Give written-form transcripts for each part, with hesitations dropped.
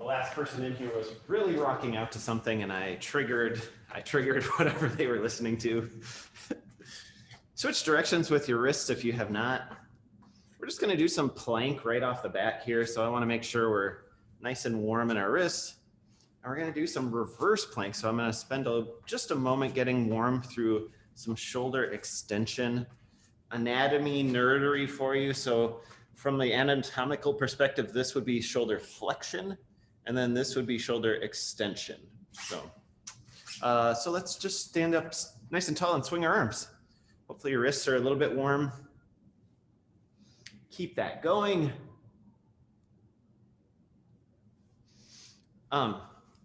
last person in here was really rocking out to something, and I triggered whatever they were listening to. Switch directions with your wrists if you have not. We're just going to do some plank right off the bat here, so I want to make sure we're nice and warm in our wrists. And we're going to do some reverse plank, so I'm going to spend just a moment getting warm through some shoulder extension. Anatomy nerdery for you. So from the anatomical perspective, this would be shoulder flexion, and then this would be shoulder extension. So let's just stand up nice and tall and swing our arms. Hopefully your wrists are a little bit warm. Keep that going.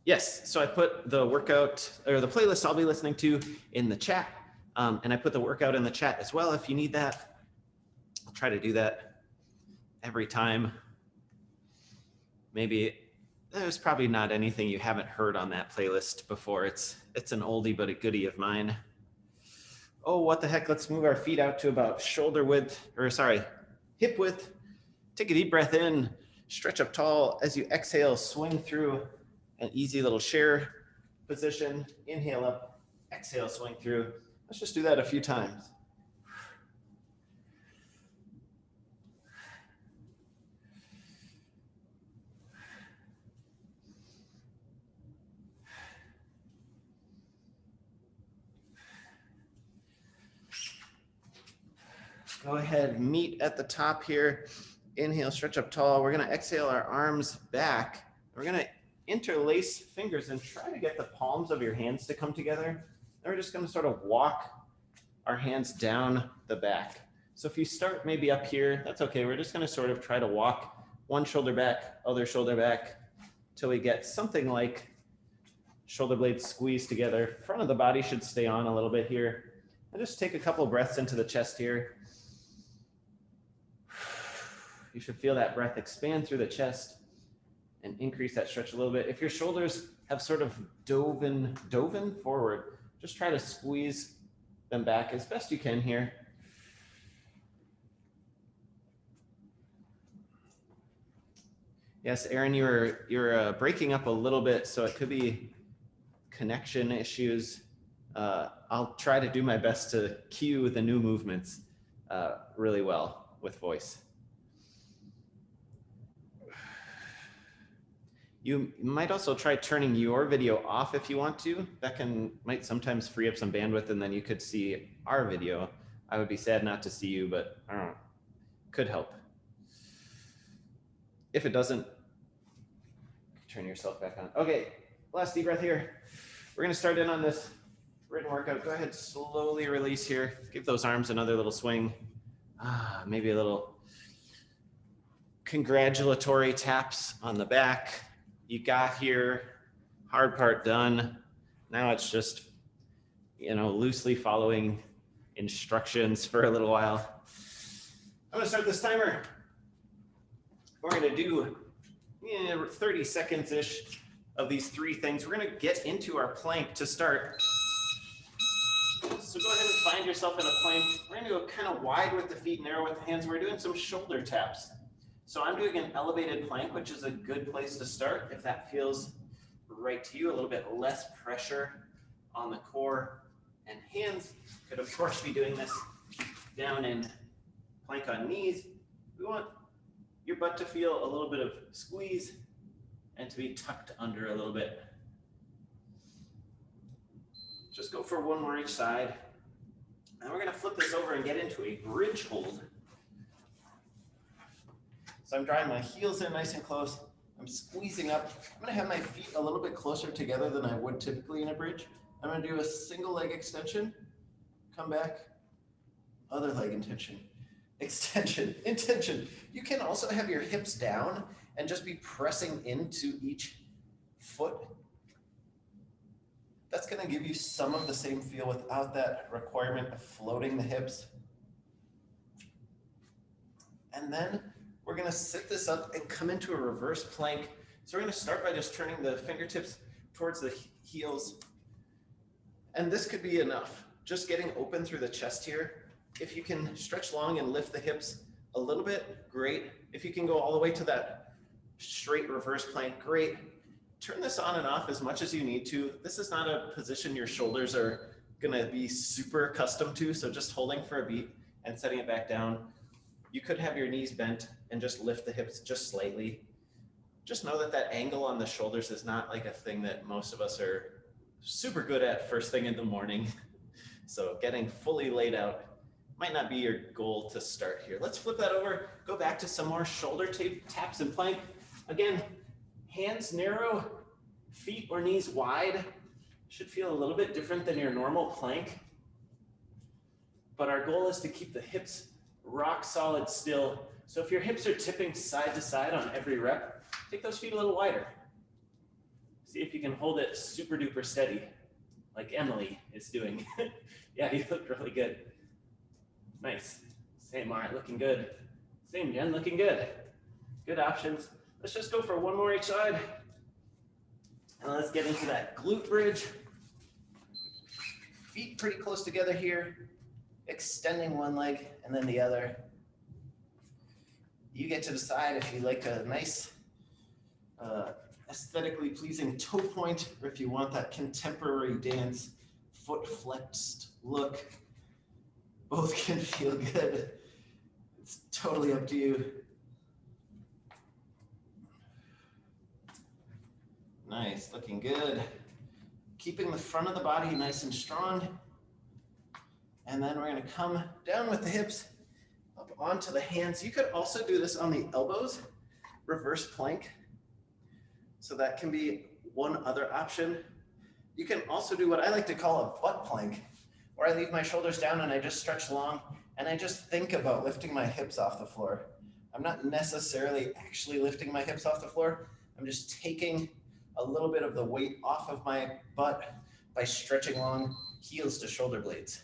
Yes, so I put the workout or the playlist I'll be listening to in the chat. And I put the workout in the chat as well if you need that. I'll try to do that every time. Maybe there's probably not anything you haven't heard on that playlist before. It's an oldie but a goodie of mine. Oh, what the heck? Let's move our feet out to about hip width. Take a deep breath in, stretch up tall. As you exhale, swing through an easy little chair position. Inhale up, exhale, swing through. Let's just do that a few times. Go ahead, meet at the top here. Inhale, stretch up tall. We're going to exhale our arms back. We're going to interlace fingers and try to get the palms of your hands to come together. Then we're just going to sort of walk our hands down the back. So if you start maybe up here, that's okay. We're just going to sort of try to walk one shoulder back, other shoulder back, till we get something like shoulder blades squeezed together. Front of the body should stay on a little bit here. And just take a couple breaths into the chest here. You should feel that breath expand through the chest and increase that stretch a little bit. If your shoulders have sort of dove forward, just try to squeeze them back as best you can here. Yes, Aaron, you're breaking up a little bit, so it could be connection issues. I'll try to do my best to cue the new movements really well with voice. You might also try turning your video off if you want to. That might sometimes free up some bandwidth, and then you could see our video. I would be sad not to see you, but I don't know, could help. If it doesn't, turn yourself back on. Okay, last deep breath here. We're gonna start in on this written workout. Go ahead, slowly release here. Give those arms another little swing. Maybe a little congratulatory taps on the back. You got here, hard part done. Now it's just, loosely following instructions for a little while. I'm gonna start this timer. We're gonna do 30 seconds-ish of these three things. We're gonna get into our plank to start. So go ahead and find yourself in a plank. We're gonna go kind of wide with the feet, narrow with the hands. We're doing some shoulder taps. So I'm doing an elevated plank, which is a good place to start if that feels right to you. A little bit less pressure on the core and hands. Could of course be doing this down in plank on knees. We want your butt to feel a little bit of squeeze and to be tucked under a little bit. Just go for one more each side. And we're gonna flip this over and get into a bridge hold. So I'm drawing my heels in nice and close. I'm squeezing up. I'm gonna have my feet a little bit closer together than I would typically in a bridge. I'm gonna do a single leg extension, come back, other leg extension. You can also have your hips down and just be pressing into each foot. That's gonna give you some of the same feel without that requirement of floating the hips. And then we're gonna sit this up and come into a reverse plank. So we're gonna start by just turning the fingertips towards the heels. And this could be enough. Just getting open through the chest here. If you can stretch long and lift the hips a little bit, great. If you can go all the way to that Straight reverse plank, great. Turn this on and off as much as you need to. This is not a position your shoulders are gonna be super accustomed to, so just holding for a beat and setting it back down. You could have your knees bent and just lift the hips just slightly. Just know that that angle on the shoulders is not like a thing that most of us are super good at first thing in the morning. So getting fully laid out might not be your goal to start here. Let's flip that over, go back to some more shoulder taps and plank. Again, hands narrow, feet or knees wide. Should feel a little bit different than your normal plank. But our goal is to keep the hips rock solid still. So if your hips are tipping side to side on every rep, take those feet a little wider. See if you can hold it super duper steady, like Emily is doing. Yeah, you look really good. Nice. Same, all right, looking good. Same, Jen, looking good. Good options. Let's just go for one more each side. And let's get into that glute bridge. Feet pretty close together here. Extending one leg and then the other. You get to decide if you like a nice, aesthetically pleasing toe point, or if you want that contemporary dance, foot flexed look. Both can feel good. It's totally up to you. Nice, looking good. Keeping the front of the body nice and strong. And then we're gonna come down with the hips up onto the hands. You could also do this on the elbows, reverse plank. So that can be one other option. You can also do what I like to call a butt plank, where I leave my shoulders down and I just stretch long and I just think about lifting my hips off the floor. I'm not necessarily actually lifting my hips off the floor. I'm just taking a little bit of the weight off of my butt by stretching long, heels to shoulder blades.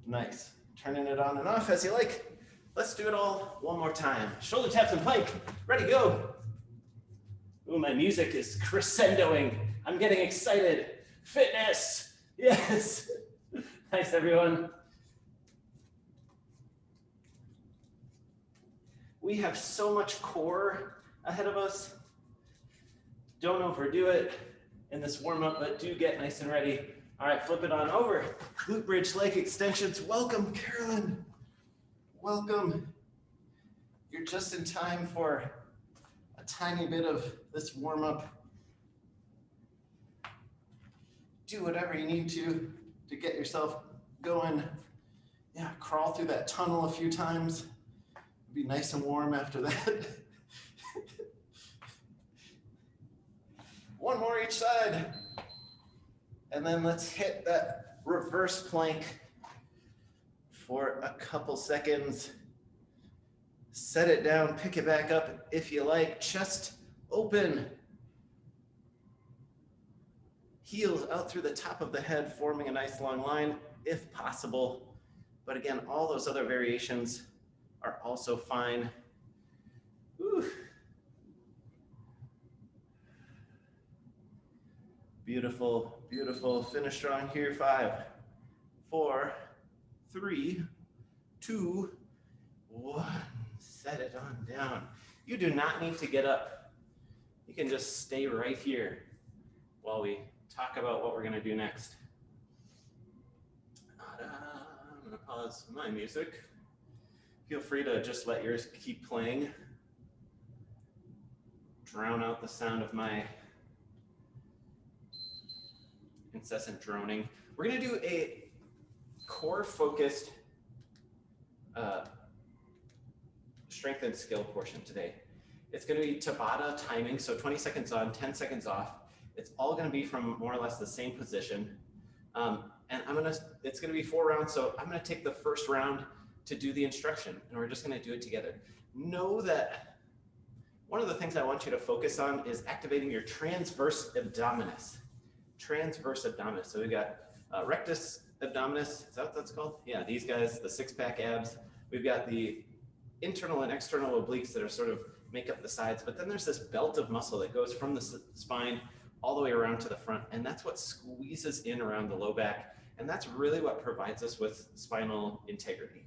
Nice. Turning it on and off as you like. Let's do it all one more time. Shoulder taps and plank. Ready, go. Ooh, my music is crescendoing. I'm getting excited. Fitness. Yes. Nice, everyone. We have so much core ahead of us. Don't overdo it in this warm-up, but do get nice and ready. All right, flip it on over. Glute bridge leg extensions. Welcome, Carolyn. Welcome. You're just in time for a tiny bit of this warm-up. Do whatever you need to get yourself going. Yeah, crawl through that tunnel a few times. Be nice and warm after that. One more each side. And then let's hit that reverse plank for a couple seconds. Set it down, pick it back up if you like. Chest open. Heels out through the top of the head, forming a nice long line if possible. But again, all those other variations are also fine. Whew. Beautiful, beautiful. Finish strong here. 5, 4, 3, 2, 1. Set it on down. You do not need to get up. You can just stay right here while we talk about what we're going to do next. I'm going to pause my music. Feel free to just let yours keep playing. Drown out the sound of my incessant droning. We're going to do a core-focused strength and skill portion today. It's going to be Tabata timing, so 20 seconds on, 10 seconds off. It's all going to be from more or less the same position. And it's going to be 4 rounds, so I'm going to take the first round to do the instruction, and we're just going to do it together. Know that one of the things I want you to focus on is activating your transverse abdominis. Transverse abdominis. So we've got rectus abdominis, is that what that's called? Yeah, these guys, the 6-pack abs. We've got the internal and external obliques that are sort of make up the sides, but then there's this belt of muscle that goes from the spine all the way around to the front, and that's what squeezes in around the low back, and that's really what provides us with spinal integrity.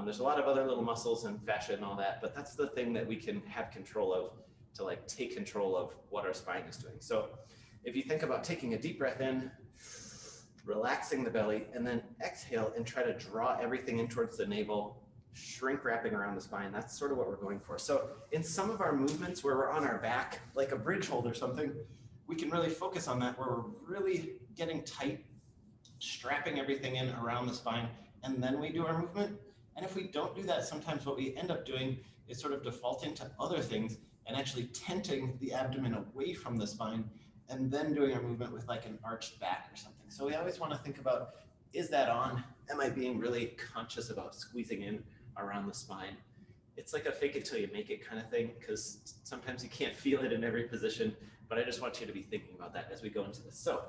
There's a lot of other little muscles and fascia and all that, but that's the thing that we can have control of to like take control of what our spine is doing. So if you think about taking a deep breath in, relaxing the belly, and then exhale and try to draw everything in towards the navel, shrink wrapping around the spine, that's sort of what we're going for. So in some of our movements where we're on our back, like a bridge hold or something, we can really focus on that where we're really getting tight, strapping everything in around the spine, and then we do our movement. And if we don't do that, sometimes what we end up doing is sort of defaulting to other things and actually tenting the abdomen away from the spine and then doing our movement with like an arched back or something. So we always want to think about, is that on? Am I being really conscious about squeezing in around the spine? It's like a fake it till you make it kind of thing, because sometimes you can't feel it in every position, but I just want you to be thinking about that as we go into this. So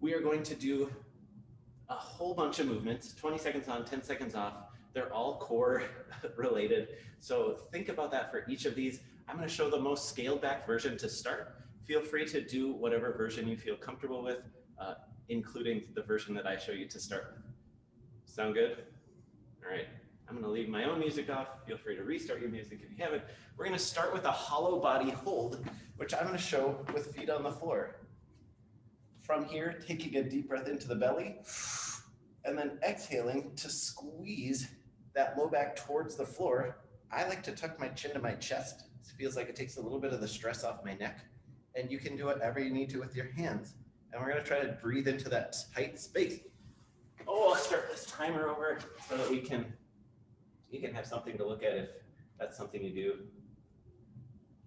we are going to do a whole bunch of movements, 20 seconds on, 10 seconds off. They're all core related. So think about that for each of these. I'm going to show the most scaled back version to start. Feel free to do whatever version you feel comfortable with, including the version that I show you to start with. Sound good? All right. I'm going to leave my own music off. Feel free to restart your music if you haven't. We're going to start with a hollow body hold, which I'm going to show with feet on the floor. From here, taking a deep breath into the belly, and then exhaling to squeeze that low back towards the floor. I like to tuck my chin to my chest. It feels like it takes a little bit of the stress off my neck. And you can do whatever you need to with your hands. And we're going to try to breathe into that tight space. Oh, I'll start this timer over so that you can have something to look at if that's something you do.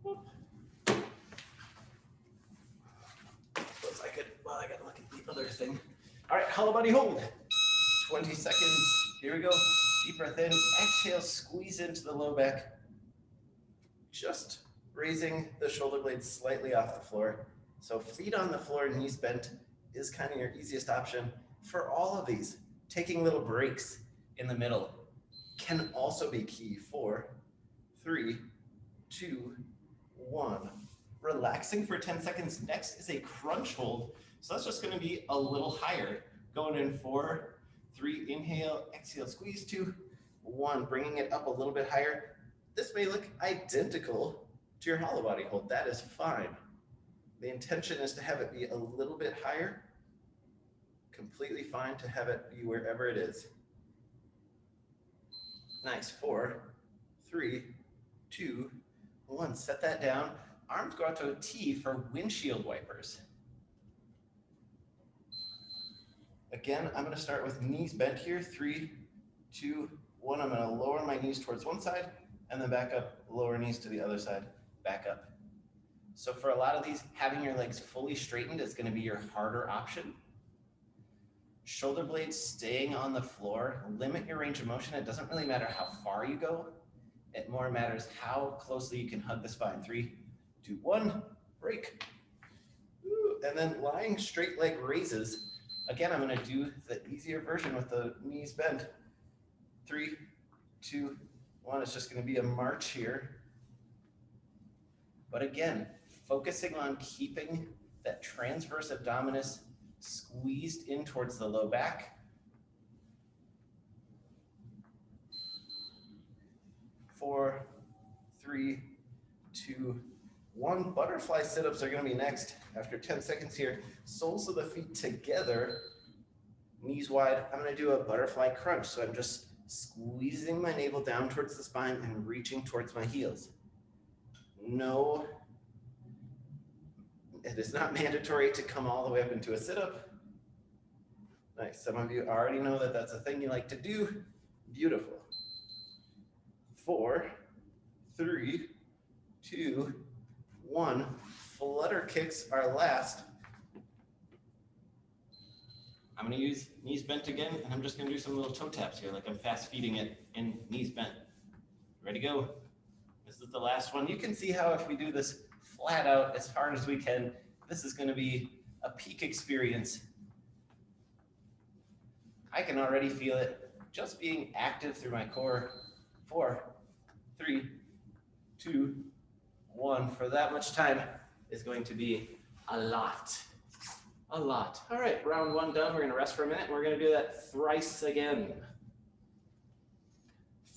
Looks like it. Well, I got to look at the other thing. All right, hollow body hold. 20 seconds. Here we go. Deep breath in. Exhale, squeeze into the low back. Just raising the shoulder blades slightly off the floor. So feet on the floor, knees bent is kind of your easiest option. For all of these, taking little breaks in the middle can also be key. 4, 3, 2, 1. Relaxing for 10 seconds. Next is a crunch hold. So that's just going to be a little higher. Going in 4, 3, inhale, exhale, squeeze, 2, 1. Bringing it up a little bit higher. This may look identical to your hollow body hold. That is fine. The intention is to have it be a little bit higher. Completely fine to have it be wherever it is. Nice. 4, 3, 2, 1. Set that down. Arms go out to a T for windshield wipers. Again, I'm going to start with knees bent here. 3, 2, 1. I'm going to lower my knees towards one side and then back up, lower knees to the other side, back up. So for a lot of these, having your legs fully straightened is going to be your harder option. Shoulder blades staying on the floor. Limit your range of motion. It doesn't really matter how far you go. It more matters how closely you can hug the spine. 3, 2, 1, break. Ooh, and then lying straight leg raises. Again, I'm going to do the easier version with the knees bent. 3, 2, 1. It's just going to be a march here. But again, focusing on keeping that transverse abdominis squeezed in towards the low back. 4, 3, 2, 1. Butterfly sit-ups are going to be next. After 10 seconds here, soles of the feet together, knees wide. I'm going to do a butterfly crunch. So I'm just squeezing my navel down towards the spine and reaching towards my heels. No, it is not mandatory to come all the way up into a sit-up. Nice. Some of you already know that that's a thing you like to do. Beautiful. 4, 3, 2, 1. Flutter kicks are last. I'm going to use knees bent again, and I'm just going to do some little toe taps here, like I'm fast feeding it in knees bent. Ready, go. This is the last one. You can see how if we do this flat out as hard as we can, this is going to be a peak experience. I can already feel it just being active through my core. 4, 3, 2, 1. For that much time is going to be a lot. A lot. All right, round 1 done. We're going to rest for a minute, and we're going to do that thrice again.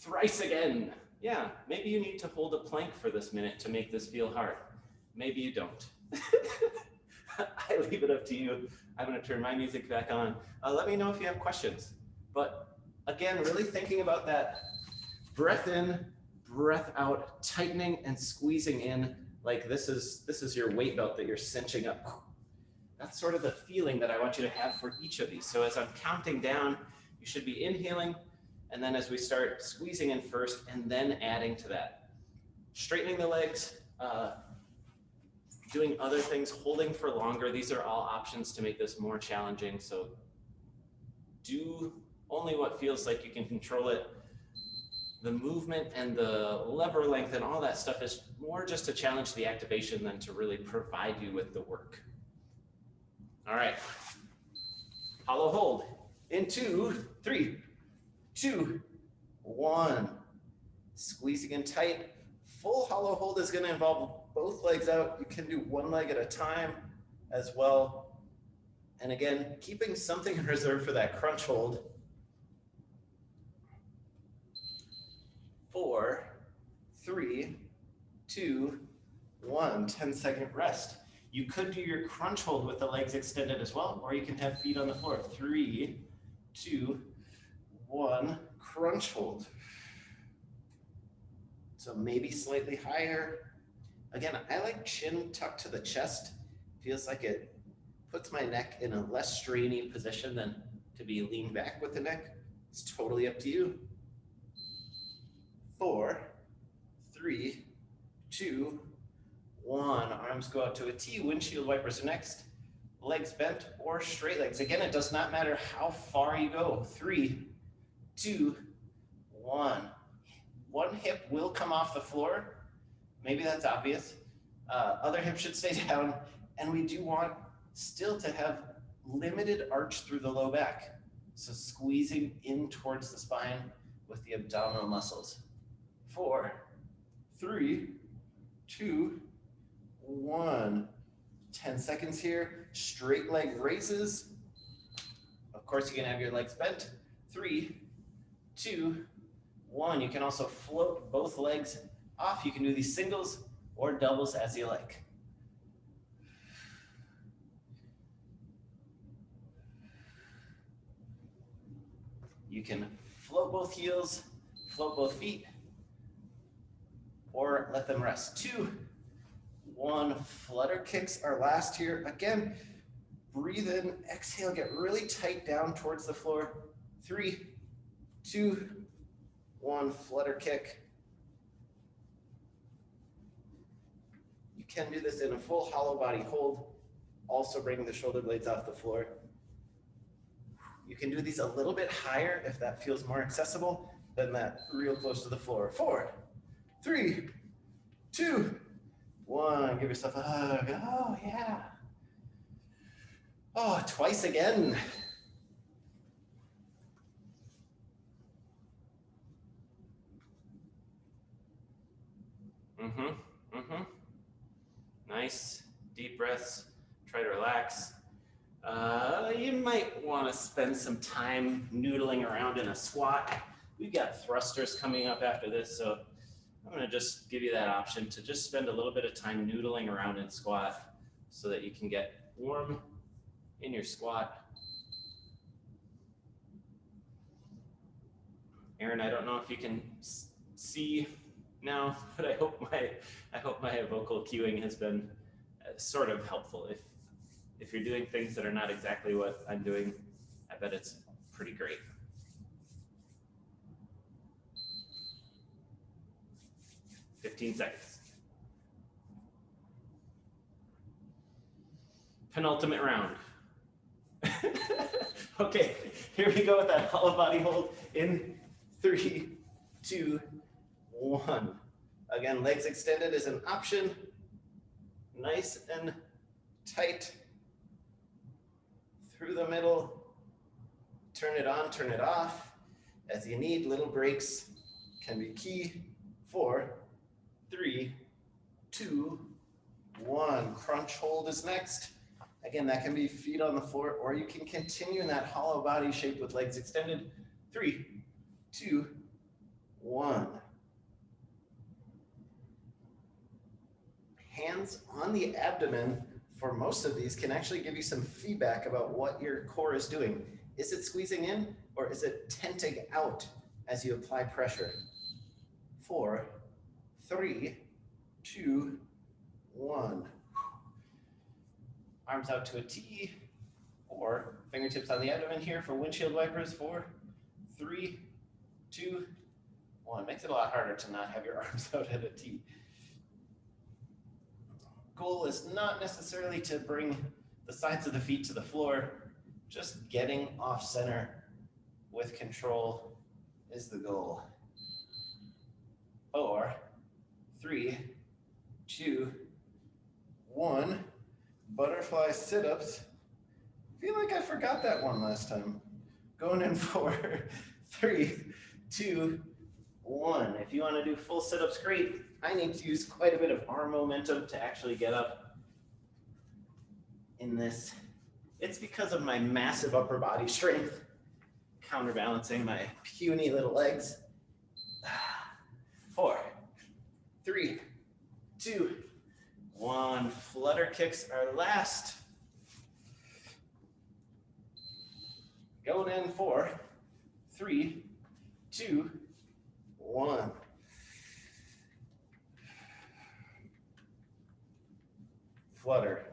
thrice again. Yeah, maybe you need to hold a plank for this minute to make this feel hard. Maybe you don't. I leave it up to you. I'm gonna turn my music back on. Let me know if you have questions. But again, really thinking about that breath in, breath out, tightening and squeezing in, like this is your weight belt that you're cinching up. That's sort of the feeling that I want you to have for each of these. So as I'm counting down, you should be inhaling, and then as we start squeezing in first and then adding to that. Straightening the legs, doing other things, holding for longer. These are all options to make this more challenging. So do only what feels like you can control it. The movement and the lever length and all that stuff is more just to challenge the activation than to really provide you with the work. All right, hollow hold in 2, 3, 2, 1. Squeezing in tight. Full hollow hold is going to involve both legs out. You can do one leg at a time as well. And again, keeping something in reserve for that crunch hold. 4, 3, 2, 1. 10-second rest. You could do your crunch hold with the legs extended as well, or you can have feet on the floor. 3, 2, 1. Crunch hold. So maybe slightly higher. Again, I like chin tucked to the chest. Feels like it puts my neck in a less strainy position than to be leaned back with the neck. It's totally up to you. 4, 3, 2, 1. Arms go out to a T. Windshield wipers are next. Legs bent or straight legs. Again, it does not matter how far you go. 3, 2, 1. One hip will come off the floor. Maybe that's obvious. Other hip should stay down. And we do want still to have limited arch through the low back. So squeezing in towards the spine with the abdominal muscles. 4, 3, 2, 1. 10 seconds here. Straight leg raises. Of course, you can have your legs bent. 3, 2, 1. You can also float both legs off. You can do these singles or doubles as you like. You can float both heels, float both feet, or let them rest. 2, 1. Flutter kicks are last here. Again, breathe in, exhale, get really tight down towards the floor. 3, 2, 1. Flutter kick. You can do this in a full hollow body hold, also bringing the shoulder blades off the floor. You can do these a little bit higher if that feels more accessible than that real close to the floor. 4, 3, 2, 1. Give yourself a hug. Oh, yeah. Oh, twice again. Nice, deep breaths. Try to relax. You might want to spend some time noodling around in a squat. We've got thrusters coming up after this, so I'm going to just give you that option to just spend a little bit of time noodling around in squat so that you can get warm in your squat. Aaron, I don't know if you can see now, but I hope my vocal cueing has been sort of helpful. If you're doing things that are not exactly what I'm doing, I bet it's pretty great. "15 seconds. Penultimate round. Okay, here we go with that hollow body hold in 3, 2, 1. Again, legs extended is an option. Nice and tight through the middle. Turn it on, turn it off as you need. Little breaks can be key. 4, 3, 2, 1. Crunch hold is next. Again, that can be feet on the floor, or you can continue in that hollow body shape with legs extended. 3, 2, 1. Hands on the abdomen for most of these can actually give you some feedback about what your core is doing. Is it squeezing in or is it tenting out as you apply pressure? 4, 3, 2, 1. Arms out to a T, or fingertips on the abdomen here for windshield wipers. 4, 3, 2, 1. Makes it a lot harder to not have your arms out at a T. Goal is not necessarily to bring the sides of the feet to the floor, just getting off center with control is the goal. 4, 3, 2, 1. Butterfly sit-ups. I feel like I forgot that one last time. Going in 4, 3, 2, 1. If you want to do full sit-ups, great. I need to use quite a bit of arm momentum to actually get up in this. It's because of my massive upper body strength, counterbalancing my puny little legs. 4, 3, 2, 1. Flutter kicks are last. Going in 4, 3, 2, 1. Flutter,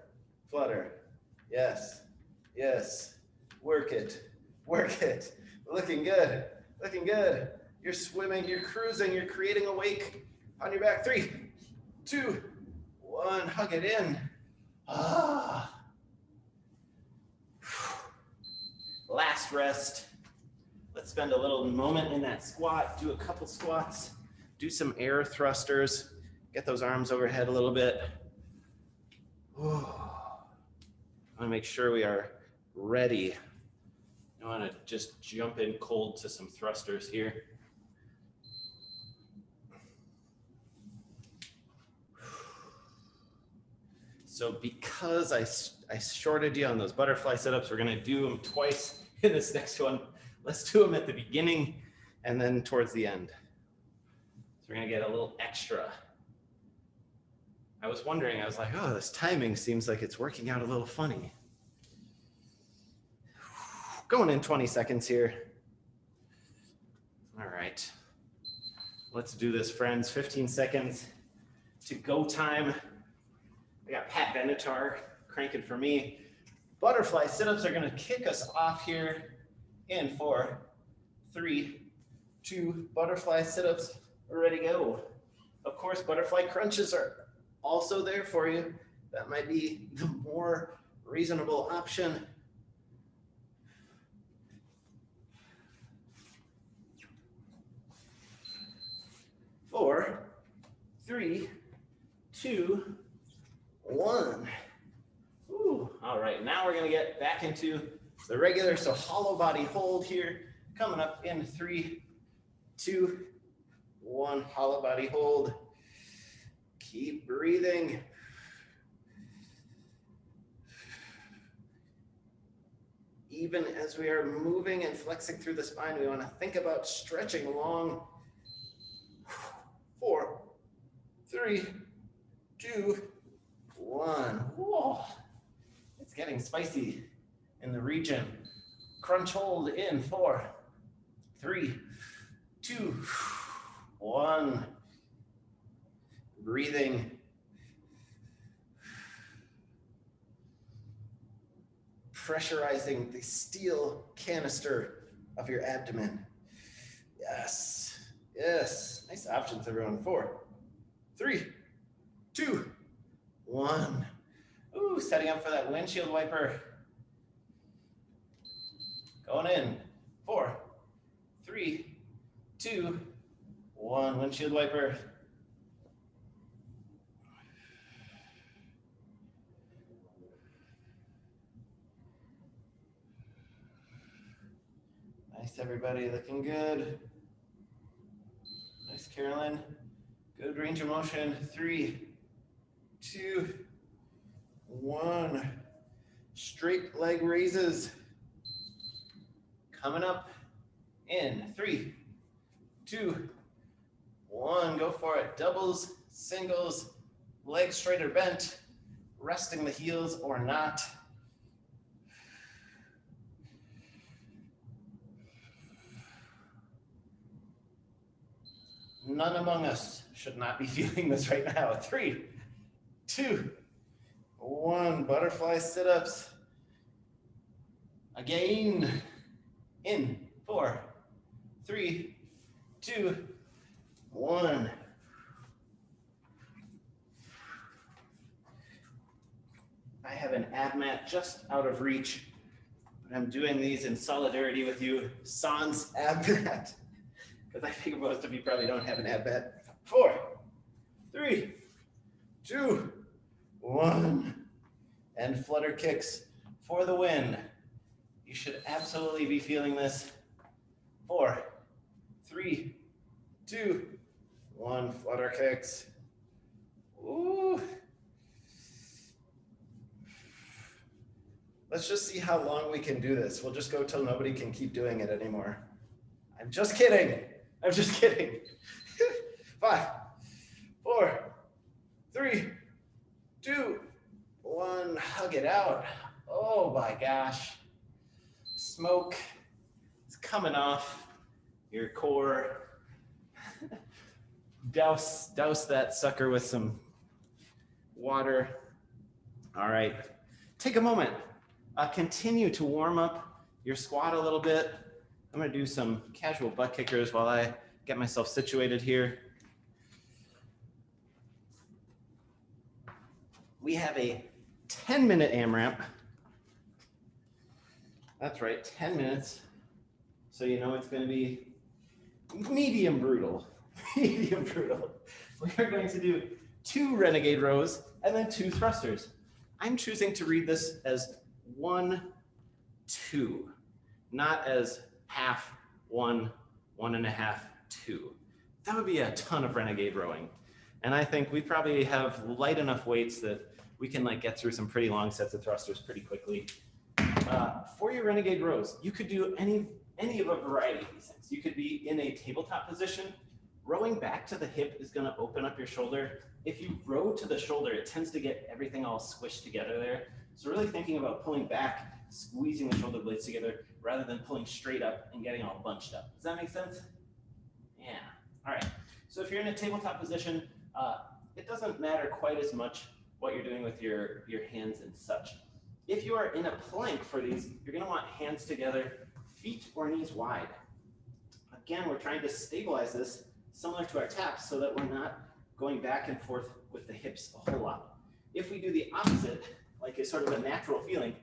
flutter. Yes, yes. Work it, work it. Looking good, looking good. You're swimming, you're cruising, you're creating a wake. On your back. 3, 2, 1. Hug it in. Ah. Last rest. Let's spend a little moment in that squat. Do a couple squats. Do some air thrusters. Get those arms overhead a little bit. I want to make sure we are ready. I want to just jump in cold to some thrusters here. So because I shorted you on those butterfly sit-ups, we're going to do them twice in this next one. Let's do them at the beginning and then towards the end. So we're going to get a little extra. I was wondering, I was like, oh, this timing seems like it's working out a little funny. Going in 20 seconds here. All right. Let's do this, friends. 15 seconds to go time. I got Pat Benatar cranking for me. Butterfly sit-ups are going to kick us off here in 4, 3, 2. Butterfly sit-ups are ready to go. Of course, butterfly crunches are also there for you. That might be the more reasonable option. Four, 3, 2, 1. Ooh, all right, now we're gonna get back into the regular, so hollow body hold here. Coming up in 3, 2, 1, hollow body hold. Keep breathing. Even as we are moving and flexing through the spine, we wanna think about stretching long. 4, 3, 2, 1. Whoa. It's getting spicy in the region. Crunch hold in 4, 3, 2, 1. Breathing. Pressurizing the steel canister of your abdomen. Yes. Yes. Nice options, everyone. 4, 3, 2, 1. Ooh, setting up for that windshield wiper. Going in. 4, 3, 2, 1. Windshield wiper. Nice, everybody. Looking good. Nice, Carolyn. Good range of motion. 3, 2, 1. Straight leg raises. Coming up in 3, 2, 1, go for it. Doubles, singles, legs straight or bent, resting the heels or not. None among us should not be feeling this right now. 3, 2, 1. Butterfly sit-ups. Again. In 4, 3, 2, 1. I have an ab mat just out of reach, but I'm doing these in solidarity with you. Sans ab mat. Because I think most of you probably don't have an ab mat. 4, 3, 2, 1. And flutter kicks for the win. You should absolutely be feeling this. 4, 3, 2, 1. Flutter kicks. Ooh. Let's just see how long we can do this. We'll just go till nobody can keep doing it anymore. I'm just kidding. I'm just kidding. 5, 4, 3, 2, 1. Hug it out. Oh my gosh. Smoke is coming off your core. Douse that sucker with some water. All right. Take a moment. Continue to warm up your squat a little bit. I'm going to do some casual butt kickers while I get myself situated here. We have a 10-minute AMRAP. That's right, 10 minutes. So you know it's going to be medium brutal. Medium brutal. We are going to do 2 Renegade Rows and then 2 thrusters. I'm choosing to read this as 1, 2, not as half, 1, 1.5, 2. That would be a ton of Renegade rowing. And I think we probably have light enough weights that we can like get through some pretty long sets of thrusters pretty quickly. For your Renegade rows, you could do any of a variety of these things. You could be in a tabletop position. Rowing back to the hip is going to open up your shoulder. If you row to the shoulder, it tends to get everything all squished together there. So really thinking about pulling back, squeezing the shoulder blades together, rather than pulling straight up and getting all bunched up. Does that make sense? Yeah. All right. So if you're in a tabletop position, it doesn't matter quite as much what you're doing with your hands and such. If you are in a plank for these, you're going to want hands together, feet or knees wide. Again, we're trying to stabilize this similar to our taps so that we're not going back and forth with the hips a whole lot. If we do the opposite, like a sort of a natural feeling,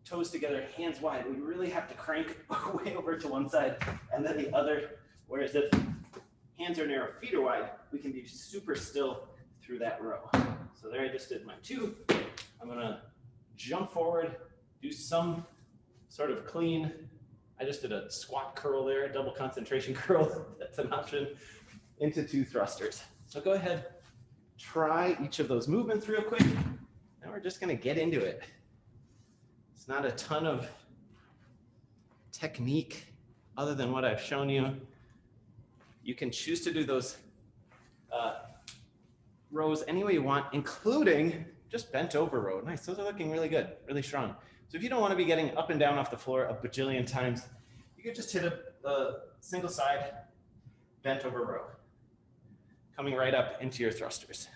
toes together, hands wide, we really have to crank way over to one side and then the other. Whereas if hands are narrow, feet are wide, we can be super still through that row. So there I just did my 2. I'm gonna jump forward, do some sort of clean. I just did a squat curl there, a double concentration curl. That's an option. Into 2 thrusters. So go ahead, try each of those movements real quick. Now we're just gonna get into it. It's not a ton of technique other than what I've shown you. You can choose to do those rows any way you want, including just bent over row. Nice, those are looking really good, really strong. So if you don't want to be getting up and down off the floor a bajillion times, you could just hit a single side bent over row, coming right up into your thrusters.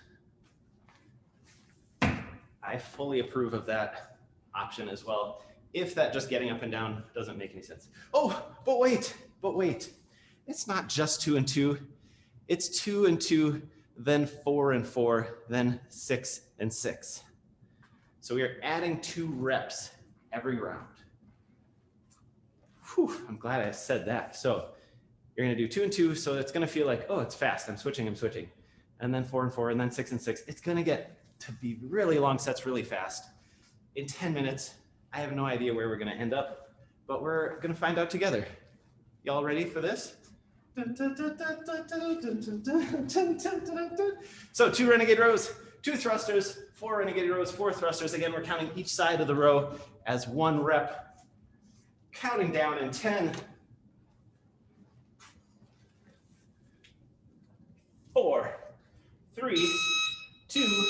I fully approve of that option as well, if that just getting up and down doesn't make any sense. Oh, but wait. It's not just 2 and 2. It's 2 and 2, then 4 and 4, then 6 and 6. So we are adding 2 reps every round. Whew, I'm glad I said that. So you're gonna do 2 and 2, so it's gonna feel like, oh, it's fast, I'm switching. And then 4 and 4, and then 6 and 6. It's gonna get to be really long sets really fast. In 10 minutes, I have no idea where we're gonna end up, but we're gonna find out together. Y'all ready for this? So 2 Renegade rows, 2 thrusters, 4 Renegade rows, 4 thrusters. Again, we're counting each side of the row as 1 rep. Counting down in 10, 4, 3, 2,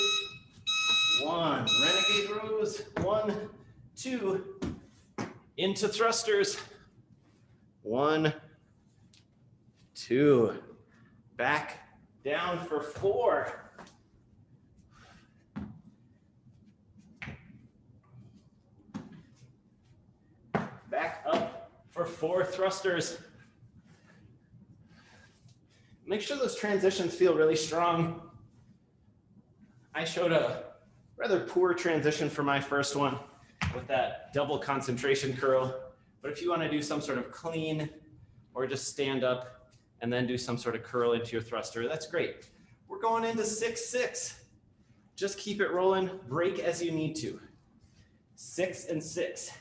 1. Renegade rows. 1, 2. Into thrusters. 1, 2. Back down for 4. Back up for 4 thrusters. Make sure those transitions feel really strong. I showed a rather poor transition for my first one with that double concentration curl. But if you want to do some sort of clean or just stand up and then do some sort of curl into your thruster, that's great. We're going into 6-6. Just keep it rolling. Break as you need to. 6 and 6.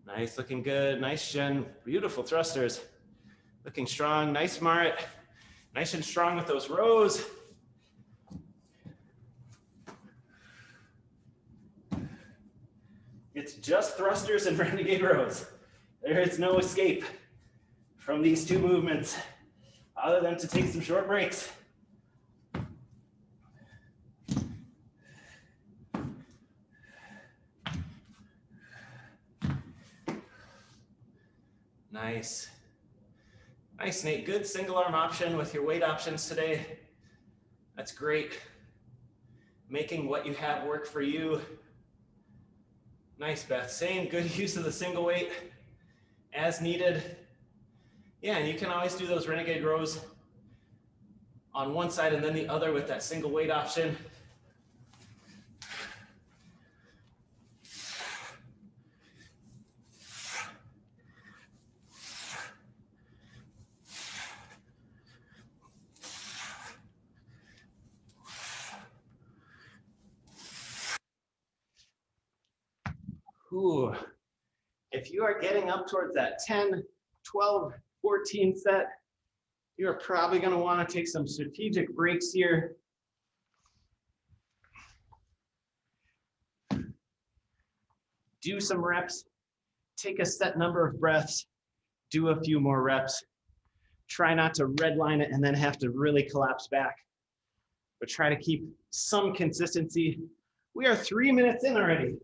Nice, looking good. Nice Jen. Beautiful thrusters. Looking strong. Nice Marit. Nice and strong with those rows. It's just thrusters and Renegade rows. There is no escape from these two movements other than to take some short breaks. Nice. Nice, Nate. Good single arm option with your weight options today. That's great. Making what you have work for you. Nice, Beth. Same good use of the single weight as needed. Yeah, and you can always do those Renegade rows on one side and then the other with that single weight option. Ooh. If you are getting up towards that 10, 12, 14 set, you're probably going to want to take some strategic breaks here. Do some reps, take a set number of breaths, do a few more reps. Try not to redline it and then have to really collapse back, but try to keep some consistency. We are 3 minutes in already.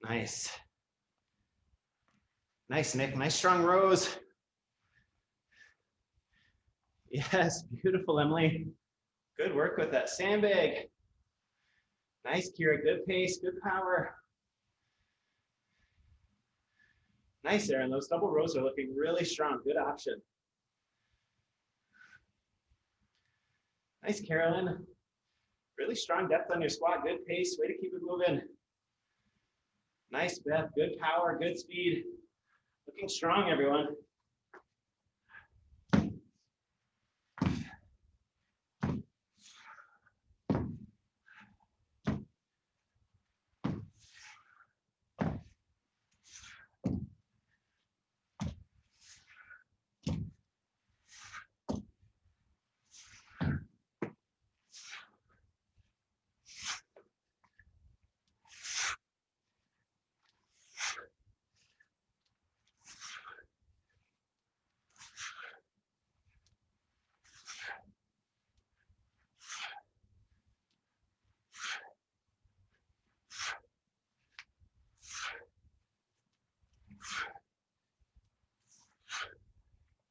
Nice. Nice, Nick. Nice strong rows. Yes, beautiful, Emily. Good work with that sandbag. Nice, Kira. Good pace, good power. Nice, Aaron. Those double rows are looking really strong. Good option. Nice, Carolyn. Really strong depth on your squat. Good pace. Way to keep it moving. Nice, Beth. Good power, good speed. Looking strong, everyone.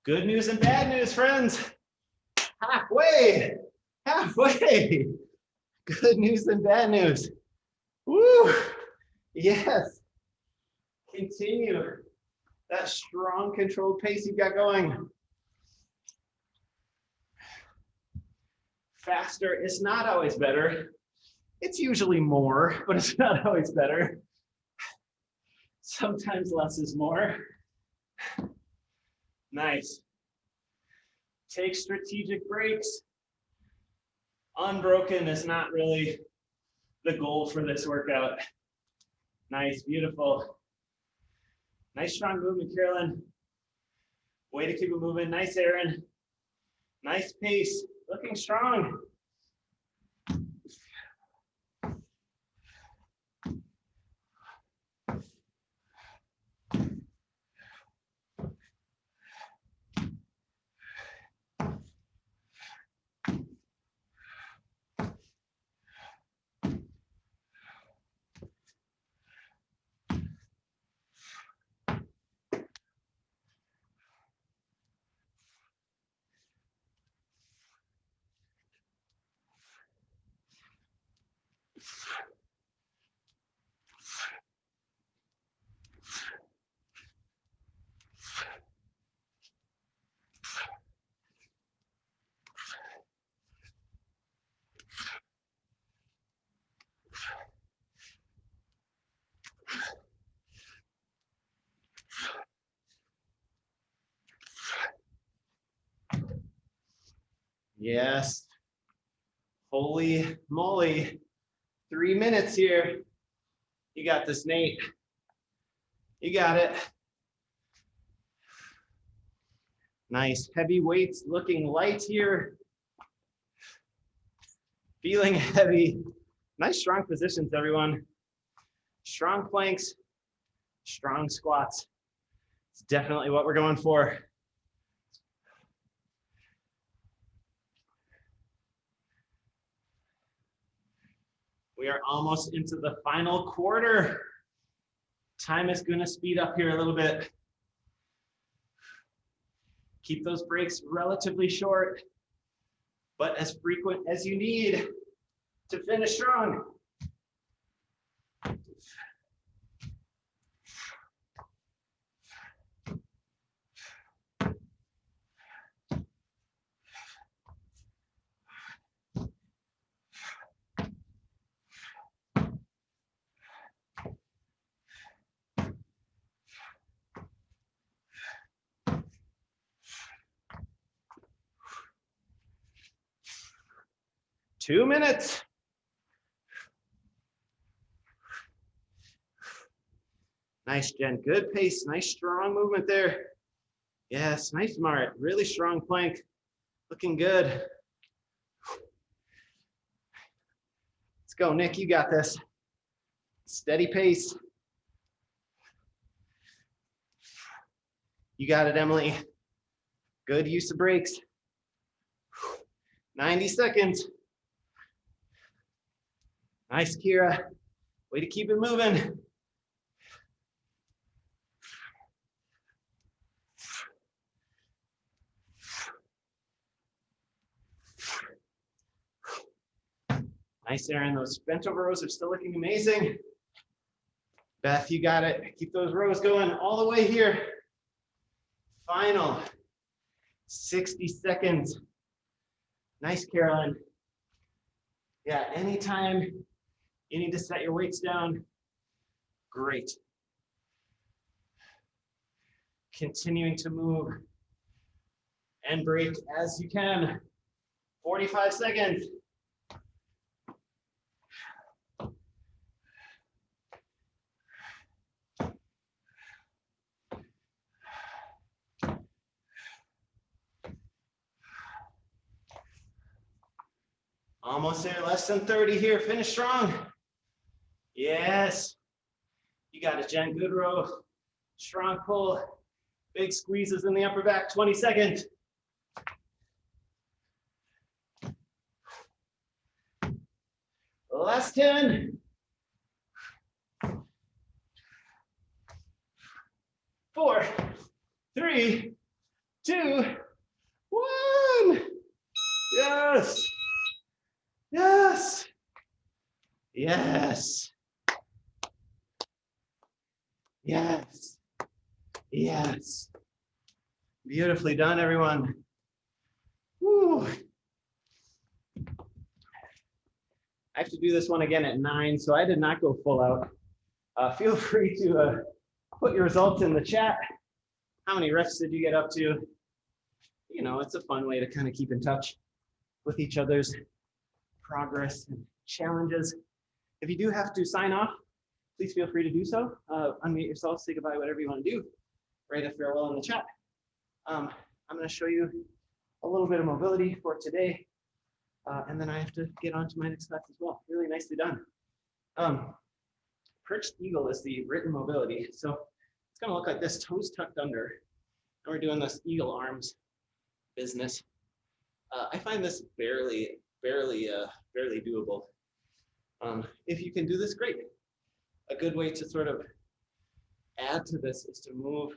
Good news and bad news, friends. Halfway. Good news and bad news. Woo. Yes. Continue that strong controlled pace you've got going. Faster is not always better. It's usually more, but it's not always better. Sometimes less is more. Nice. Take strategic breaks. Unbroken is not really the goal for this workout. Nice, beautiful. Nice strong movement, Carolyn. Way to keep it moving. Nice, Aaron. Nice pace. Looking strong. Yes. Holy moly. 3 minutes here. You got this, Nate. You got it. Nice. Heavy weights looking light here. Feeling heavy. Nice strong positions, everyone. Strong planks, strong squats. It's definitely what we're going for. We are almost into the final quarter. Time is going to speed up here a little bit. Keep those breaks relatively short, but as frequent as you need to finish strong. Two minutes. Nice, Jen. Good pace. Nice, strong movement there. Yes, nice, Marit. Really strong plank. Looking good. Let's go, Nick. You got this. Steady pace. You got it, Emily. Good use of breaks. 90 seconds. Nice, Kira. Way to keep it moving. Nice, Aaron. Those bent over rows are still looking amazing. Beth, you got it. Keep those rows going all the way here. Final 60 seconds. Nice, Caroline. Yeah, anytime you need to set your weights down, great. Continuing to move and break as you can. 45 seconds. Almost there, less than 30 here. Finish strong. Yes. You got it, Jen. Good row. Strong pull. Big squeezes in the upper back. 20 seconds. Last 10. 4, 3, 2, 1. Yes. Yes. Yes. Yes. Yes. Beautifully done, everyone. Woo. I have to do this one again at 9, so I did not go full out. Feel free to put your results in the chat. How many reps did you get up to? You know, it's a fun way to kind of keep in touch with each other's progress and challenges. If you do have to sign off, please feel free to do so. Unmute yourself, say goodbye, whatever you want to do. Write a farewell in the chat. I'm going to show you a little bit of mobility for today, and then I have to get on to my next class as well. Really nicely done. Perched eagle is the written mobility. So it's going to look like this, toes tucked under. And we're doing this eagle arms business. I find this barely doable. If you can do this, great. A good way to sort of add to this is to move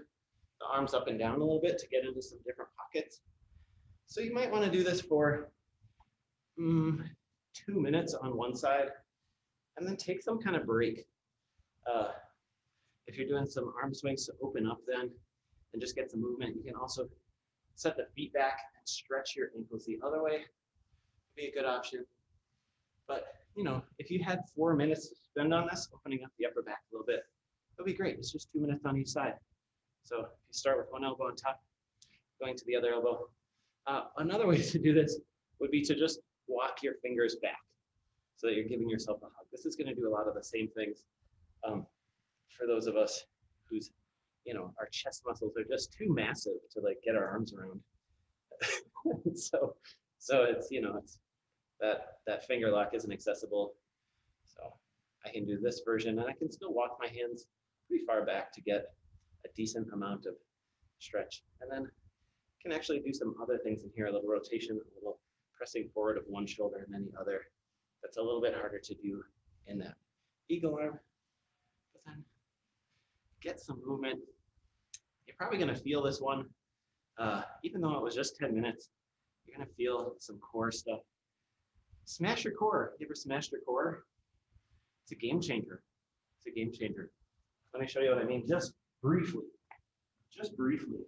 the arms up and down a little bit to get into some different pockets. So you might want to do this for 2 minutes on one side, and then take some kind of break. If you're doing some arm swings to open up then, and just get some movement, you can also set the feet back and stretch your ankles the other way. Be a good option. But, you know, if you had 4 minutes to spend on this, opening up the upper back a little bit, that'll be great. It's just 2 minutes on each side. So if you start with one elbow on top, going to the other elbow. Another way to do this would be to just walk your fingers back so that you're giving yourself a hug. This is going to do a lot of the same things for those of us whose, you know, our chest muscles are just too massive to like get our arms around. so it's, you know, it's that finger lock isn't accessible. So I can do this version, and I can still walk my hands pretty far back to get a decent amount of stretch. And then can actually do some other things in here, a little rotation, a little pressing forward of one shoulder and then the other. That's a little bit harder to do in that eagle arm. But then get some movement. You're probably going to feel this one, even though it was just 10 minutes, you're going to feel some core stuff. Smash your core. You ever smashed your core? It's a game changer. It's a game changer. Let me show you what I mean just briefly. Just briefly.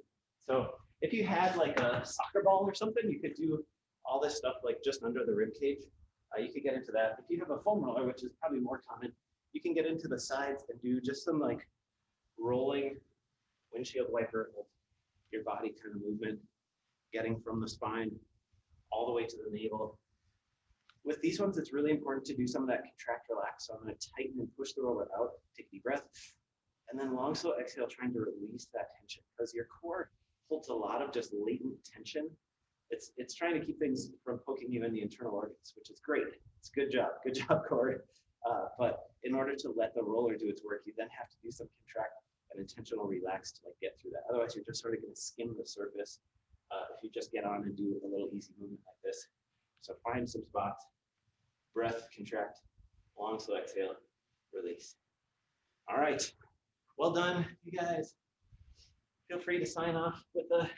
So if you had like a soccer ball or something, you could do all this stuff like just under the rib cage. You could get into that. If you have a foam roller, which is probably more common, you can get into the sides and do just some like rolling windshield wiper of your body kind of movement, getting from the spine all the way to the navel. With these ones, it's really important to do some of that contract relax. So I'm going to tighten and push the roller out, take a deep breath, and then long slow exhale, trying to release that tension, because your core holds a lot of just latent tension. It's trying to keep things from poking you in the internal organs, which is great. It's good job core. But in order to let the roller do its work, you then have to do some contract and intentional relax to like get through that. Otherwise, you're just sort of going to skim the surface if you just get on and do a little easy movement like this. So find some spots, breath, contract, long slow exhale, release. All right, well done, you guys. Feel free to sign off with a